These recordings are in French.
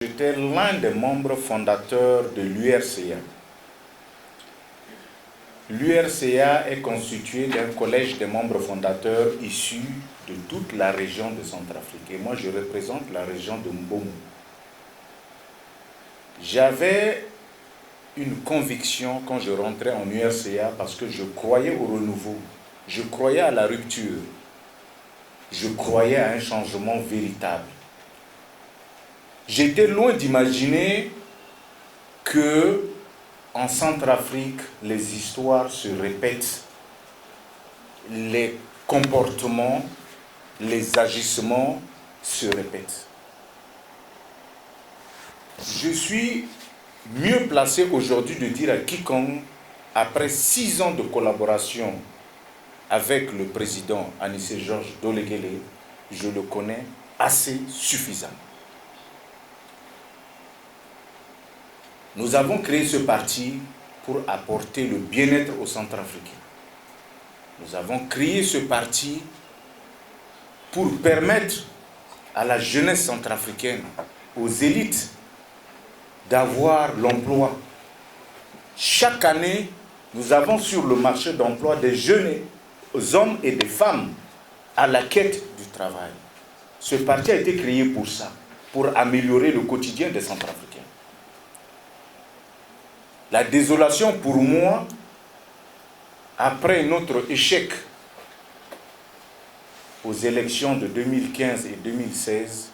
J'étais l'un des membres fondateurs de l'URCA. L'URCA est constitué d'un collège des membres fondateurs issus de toute la région de Centrafrique. Et moi, je représente la région de Mbomou. J'avais une conviction quand je rentrais en URCA parce que je croyais au renouveau, je croyais à la rupture, je croyais à un changement véritable. J'étais loin d'imaginer que en Centrafrique, les histoires se répètent, les comportements, les agissements se répètent. Je suis mieux placé aujourd'hui de dire à quiconque, après 6 ans de collaboration avec le président Anissé Georges Doleguele, je le connais assez suffisamment. Nous avons créé ce parti pour apporter le bien-être aux Centrafricains. Nous avons créé ce parti pour permettre à la jeunesse centrafricaine, aux élites, d'avoir l'emploi. Chaque année, nous avons sur le marché d'emploi des jeunes hommes et des femmes à la quête du travail. Ce parti a été créé pour ça, pour améliorer le quotidien des Centrafricains. La désolation pour moi, après notre échec aux élections de 2015 et 2016,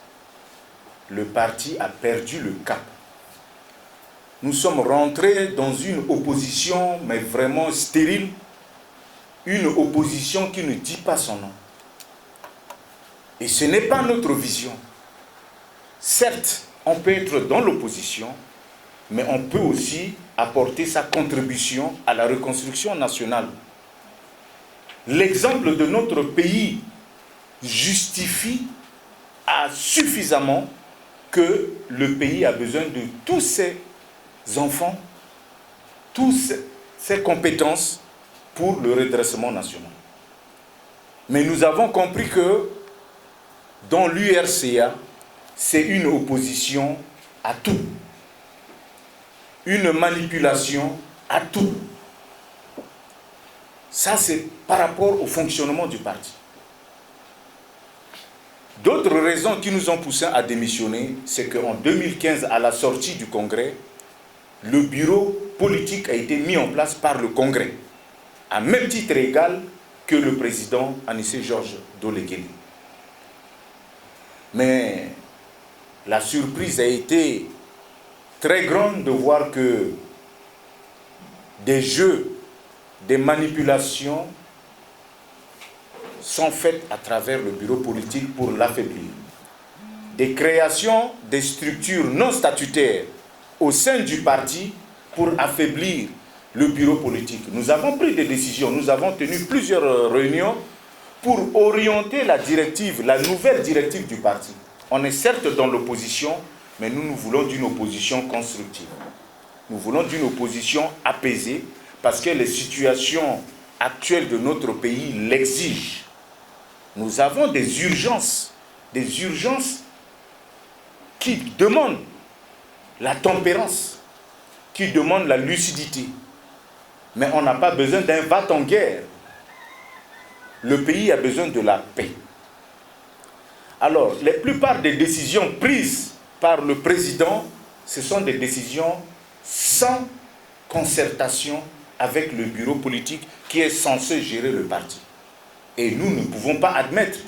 le parti a perdu le cap. Nous sommes rentrés dans une opposition, mais vraiment stérile, une opposition qui ne dit pas son nom. Et ce n'est pas notre vision. Certes, on peut être dans l'opposition, mais on peut aussi apporter sa contribution à la reconstruction nationale. L'exemple de notre pays justifie suffisamment que le pays a besoin de tous ses enfants, toutes ses compétences pour le redressement national. Mais nous avons compris que dans l'URCA, c'est une opposition à tout. Une manipulation à tout. Ça, c'est par rapport au fonctionnement du parti. D'autres raisons qui nous ont poussés à démissionner, c'est qu'en 2015, à la sortie du Congrès, le bureau politique a été mis en place par le Congrès, à même titre égal que le président Anissé Georges Doleguele. Mais la surprise a été très grande de voir que des jeux, des manipulations sont faites à travers le bureau politique pour l'affaiblir. Des créations des structures non statutaires au sein du parti pour affaiblir le bureau politique. Nous avons pris des décisions, nous avons tenu plusieurs réunions pour orienter la directive, la nouvelle directive du parti. On est certes dans l'opposition, mais nous voulons d'une opposition constructive. Nous voulons d'une opposition apaisée parce que les situations actuelles de notre pays l'exigent. Nous avons des urgences qui demandent la tempérance, qui demandent la lucidité. Mais on n'a pas besoin d'un va-t-en-guerre. Le pays a besoin de la paix. Alors, la plupart des décisions prises par le président, ce sont des décisions sans concertation avec le bureau politique qui est censé gérer le parti. Et nous ne pouvons pas admettre.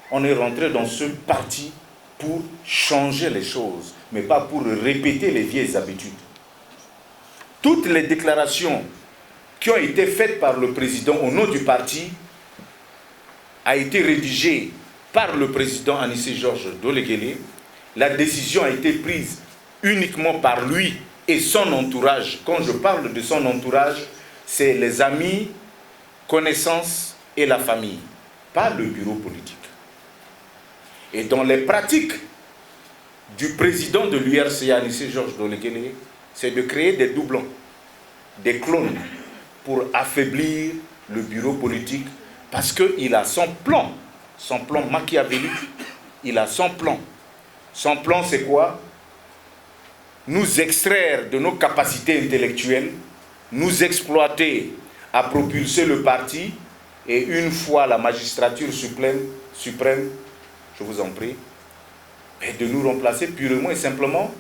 On est rentré dans ce parti pour changer les choses, mais pas pour répéter les vieilles habitudes. Toutes les déclarations qui ont été faites par le président au nom du parti a été rédigée par le président Anissé Georges Doleguele. La décision a été prise uniquement par lui et son entourage. Quand je parle de son entourage, c'est les amis, connaissances et la famille, pas le bureau politique. Et dans les pratiques du président de l'URCA, Anissé Georges Doleguele, c'est de créer des doublons, des clones, pour affaiblir le bureau politique, parce qu'il a son plan machiavélique, il a son plan. Son plan, c'est quoi? nous extraire de nos capacités intellectuelles, nous exploiter à propulser le parti, et une fois la magistrature suprême, je vous en prie, de nous remplacer purement et simplement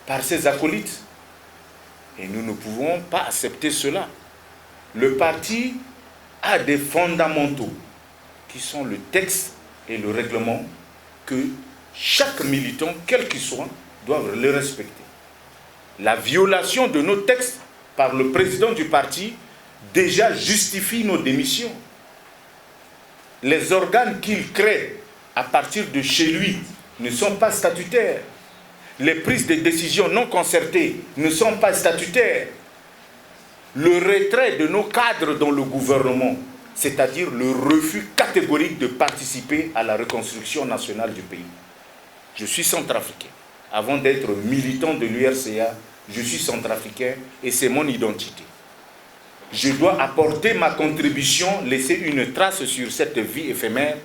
par ses acolytes. Et nous ne pouvons pas accepter cela. Le parti a des fondamentaux qui sont le texte et le règlement que chaque militant, quel qu'il soit, doit le respecter. La violation de nos textes par le président du parti déjà justifie nos démissions. Les organes qu'il crée à partir de chez lui ne sont pas statutaires. Les prises de décisions non concertées ne sont pas statutaires. Le retrait de nos cadres dans le gouvernement, c'est-à-dire le refus catégorique de participer à la reconstruction nationale du pays. Je suis centrafricain. Avant d'être militant de l'URCA, je suis centrafricain et c'est mon identité. Je dois apporter ma contribution, laisser une trace sur cette vie éphémère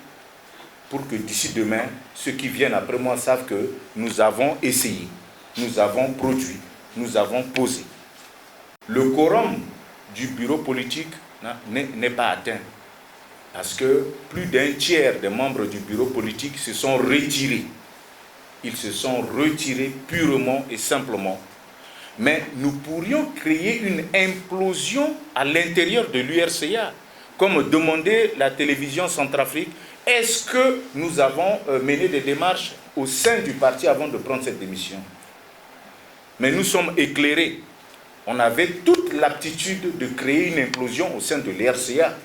pour que d'ici demain, ceux qui viennent après moi savent que nous avons essayé, nous avons produit, nous avons posé. Le quorum du bureau politique n'est pas atteint parce que plus d'un tiers des membres du bureau politique se sont retirés. Ils se sont retirés purement et simplement. Mais nous pourrions créer une implosion à l'intérieur de l'URCA, comme demandait la télévision Centrafrique. Est-ce que nous avons mené des démarches au sein du parti avant de prendre cette démission? Mais nous sommes éclairés. On avait toute l'aptitude de créer une implosion au sein de l'URCA.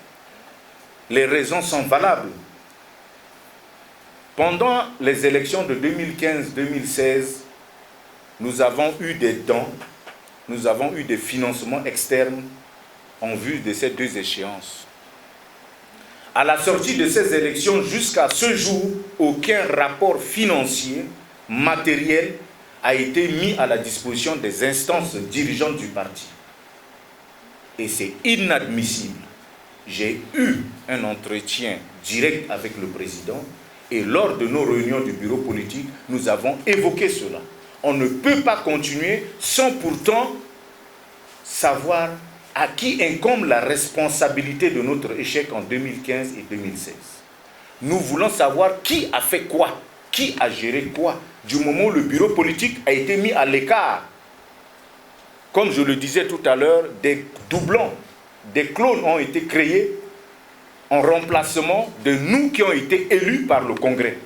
Les raisons sont valables. Pendant les élections de 2015-2016, nous avons eu des dons, nous avons eu des financements externes en vue de ces deux échéances. À la sortie de ces élections, jusqu'à ce jour, aucun rapport financier, matériel, a été mis à la disposition des instances dirigeantes du parti. Et c'est inadmissible. J'ai eu un entretien direct avec le président et lors de nos réunions du bureau politique, nous avons évoqué cela. On ne peut pas continuer sans pourtant savoir à qui incombe la responsabilité de notre échec en 2015 et 2016. Nous voulons savoir qui a fait quoi, qui a géré quoi, du moment où le bureau politique a été mis à l'écart. Comme je le disais tout à l'heure, des doublons, des clones ont été créés en remplacement de nous qui ont été élus par le Congrès.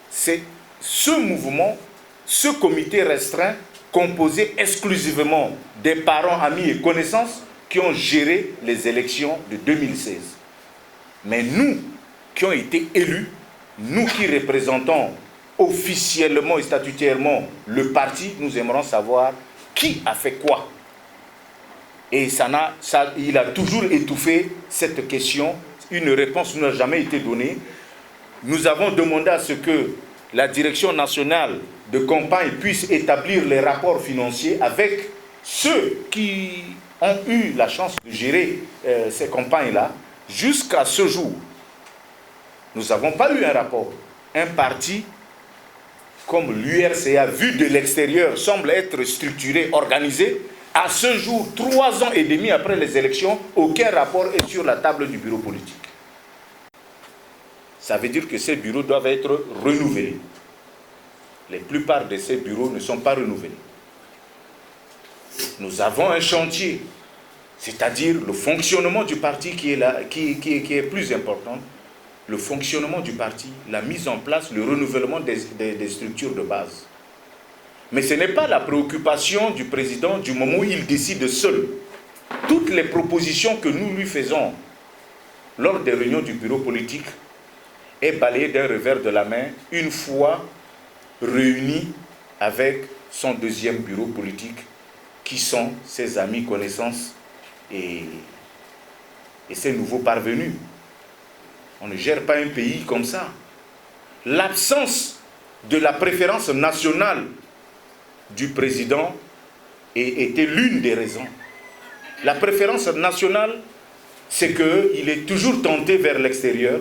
C'est ce mouvement, ce comité restreint, composé exclusivement des parents, amis et connaissances qui ont géré les élections de 2016. Mais nous qui ont été élus, nous qui représentons officiellement et statutairement le parti, nous aimerons savoir qui a fait quoi. Et il a toujours étouffé cette question. Une réponse n'a jamais été donnée. Nous avons demandé à ce que la direction nationale de campagne puisse établir les rapports financiers avec ceux qui ont eu la chance de gérer ces campagnes-là. Jusqu'à ce jour, nous n'avons pas eu un rapport. Un parti comme l'URCA, vu de l'extérieur, semble être structuré, organisé. À ce jour, 3 ans et demi après les élections, aucun rapport est sur la table du bureau politique. Ça veut dire que ces bureaux doivent être renouvelés. La plupart de ces bureaux ne sont pas renouvelés. Nous avons un chantier, c'est-à-dire le fonctionnement du parti qui est plus important. Le fonctionnement du parti, la mise en place, le renouvellement des structures de base. Mais ce n'est pas la préoccupation du président du moment où il décide seul. Toutes les propositions que nous lui faisons lors des réunions du bureau politique est balayée d'un revers de la main une fois réuni avec son deuxième bureau politique qui sont ses amis, connaissances et ses nouveaux parvenus. On ne gère pas un pays comme ça. L'absence de la préférence nationale du président était l'une des raisons. La préférence nationale, c'est qu'il est toujours tenté vers l'extérieur,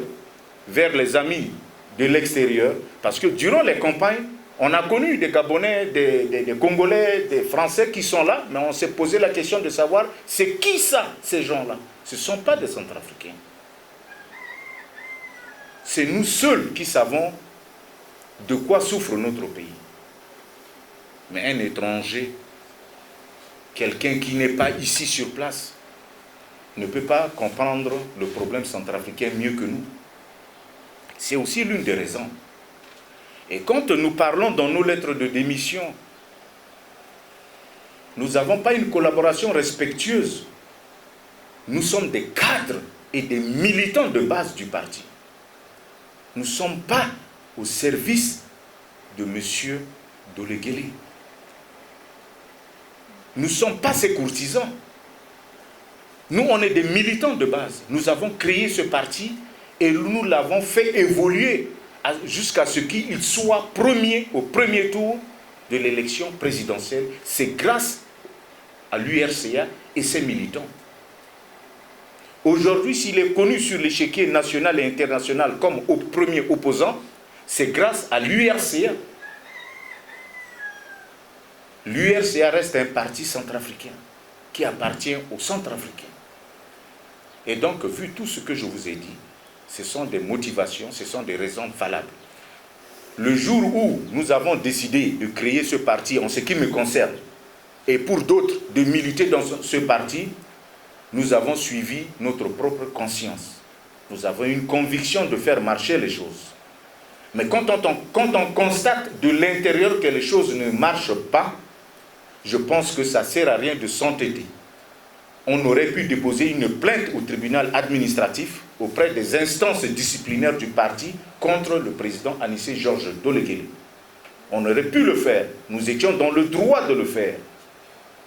vers les amis de l'extérieur, parce que durant les campagnes, On a connu des Gabonais, des Congolais, des Français qui sont là, mais on s'est posé la question de savoir c'est qui ça, ces gens-là? Ce ne sont pas des Centrafricains. C'est nous seuls qui savons de quoi souffre notre pays. Mais un étranger, quelqu'un qui n'est pas ici sur place, ne peut pas comprendre le problème centrafricain mieux que nous. C'est aussi l'une des raisons. Et quand nous parlons dans nos lettres de démission, nous n'avons pas une collaboration respectueuse. Nous sommes des cadres et des militants de base du parti. Nous ne sommes pas au service de M. Doleguele. Nous ne sommes pas ses courtisans. Nous, on est des militants de base. Nous avons créé ce parti et nous l'avons fait évoluer jusqu'à ce qu'il soit premier au premier tour de l'élection présidentielle. C'est grâce à l'URCA et ses militants. Aujourd'hui, s'il est connu sur l'échiquier national et international comme au premier opposant, c'est grâce à l'URCA. L'URCA reste un parti centrafricain qui appartient aux Centrafricains. Et donc, vu tout ce que je vous ai dit, ce sont des motivations, ce sont des raisons valables. Le jour où nous avons décidé de créer ce parti, en ce qui me concerne, et pour d'autres, de militer dans ce parti, nous avons suivi notre propre conscience. Nous avons une conviction de faire marcher les choses. Mais quand on constate de l'intérieur que les choses ne marchent pas, je pense que ça ne sert à rien de s'entêter. On aurait pu déposer une plainte au tribunal administratif auprès des instances disciplinaires du parti contre le président Anissé Georges Doleguele. On aurait pu le faire. Nous étions dans le droit de le faire.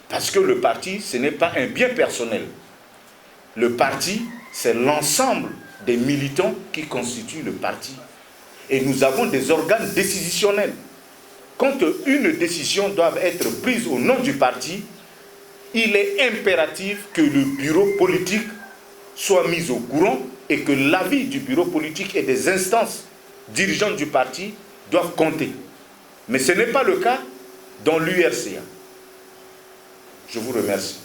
Parce que le parti, ce n'est pas un bien personnel. Le parti, c'est l'ensemble des militants qui constituent le parti. Et nous avons des organes décisionnels. Quand une décision doit être prise au nom du parti, il est impératif que le bureau politique soit mis au courant et que l'avis du bureau politique et des instances dirigeantes du parti doivent compter. Mais ce n'est pas le cas dans l'URCA. Je vous remercie.